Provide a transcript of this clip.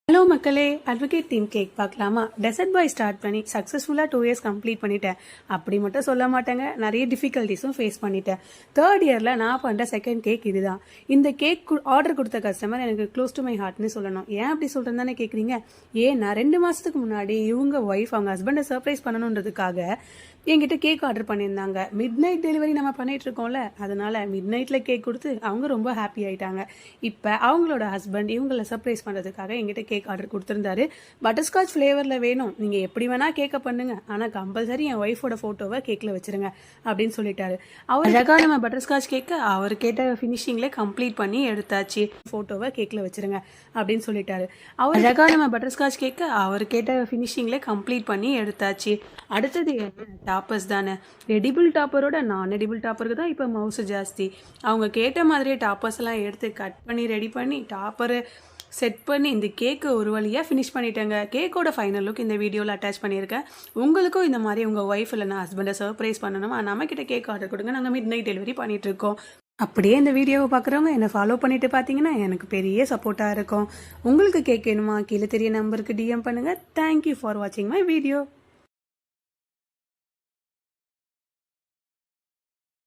Hello மக்களே, advocate team cake பார்க்கலாமா? Dessert பாய் start பண்ணி சக்ஸஸ்ஃபுல்லாக 2 இயர்ஸ் கம்ப்ளீட் பண்ணிட்டேன். அப்படி மட்டும் சொல்ல மாட்டேங்க, நிறைய டிஃபிகல்ட்டிஸும் ஃபேஸ் பண்ணிட்டேன். 3rd இயரில் நான் பண்ணுற செகண்ட் கேக் இதுதான். இந்த கேக் ஆர்டர் கொடுத்த கஸ்டமர் எனக்கு க்ளோஸ் டு மை ஹார்ட்னு சொல்லணும். ஏன் அப்படி சொல்கிறேன்னு தானே கேட்குறீங்க? ஏன்னா 2 மாதத்துக்கு முன்னாடி இவங்க ஒய்ஃப் அவங்க ஹஸ்பண்டை சர்ப்ரைஸ் பண்ணணுன்றதுக்காக என்கிட்ட கேக் ஆர்டர் பண்ணியிருந்தாங்க. மிட் நைட் டெலிவரி நம்ம பண்ணிட்டு இருக்கோம்ல, அதனால மிட் நைட்டில் கேக் கொடுத்து அவங்க ரொம்ப ஹாப்பி ஆயிட்டாங்க. இப்போ அவங்களோட ஹஸ்பண்ட் இவங்களை சர்ப்ரைஸ் பண்ணுறதுக்காக என்கிட்ட கேக் ஆர்டர் கொடுத்துருந்தாரு. பட்டர்ஸ்காட்ச் ஃப்ளேவரில் வேணும், நீங்கள் எப்படி வேணால் கேக்கை பண்ணுங்க, ஆனால் கம்பல்சரி என் ஒய்ஃபோட ஃபோட்டோவை கேக்கில் வச்சுருங்க அப்படின்னு சொல்லிட்டாரு. அவர் அழகாக நம்ம பட்டர்ஸ்காட்ச் கேக்கை அவர் கேட்ட ஃபினிஷிங்கில் கம்ப்ளீட் பண்ணி எடுத்தாச்சு. ஃபோட்டோவை கேக்கில் வச்சுருங்க அப்படின்னு சொல்லிட்டாரு. அவர் அழகாக நம்ம பட்டர்ஸ்காட்ச் கேக்கை அவர் கேட்ட ஃபினிஷிங்கில் கம்ப்ளீட் பண்ணி எடுத்தாச்சு. அடுத்தது என்ன, டாப்பர்ஸ் தானே. எடிபிள் டாப்பரோட நான் எடிபிள் டாப்பருக்கு தான் இப்போ மவுசு ஜாஸ்தி. அவங்க கேட்ட மாதிரியே டாப்பர்ஸ் எல்லாம் எடுத்து கட் பண்ணி ரெடி பண்ணி டாப்பரை செட் பண்ணி இந்த கேக்கு ஒரு வழியாக ஃபினிஷ் பண்ணிட்டேங்க. கேக்கோட ஃபைனல் லுக் இந்த வீடியோவில் அட்டாச் பண்ணியிருக்கேன். உங்களுக்கும் இந்த மாதிரி உங்கள் ஒய்ஃப் இல்லைனா ஹஸ்பண்டை சர்ப்ரைஸ் பண்ணணும், நம்மக்கிட்ட கேக் ஆர்டர் கொடுங்க, நாங்கள் மிட் நைட் டெலிவரி பண்ணிகிட்ருக்கோம். அப்படியே இந்த வீடியோவை பார்க்குறவங்க என்னை ஃபாலோ பண்ணிட்டு பார்த்தீங்கன்னா எனக்கு பெரிய சப்போர்ட்டாக இருக்கும். உங்களுக்கு கேக் வேணுமா? கீழே தெரிய நம்பருக்கு டிஎம் பண்ணுங்கள். தேங்க்யூ ஃபார் வாட்சிங் மை வீடியோ.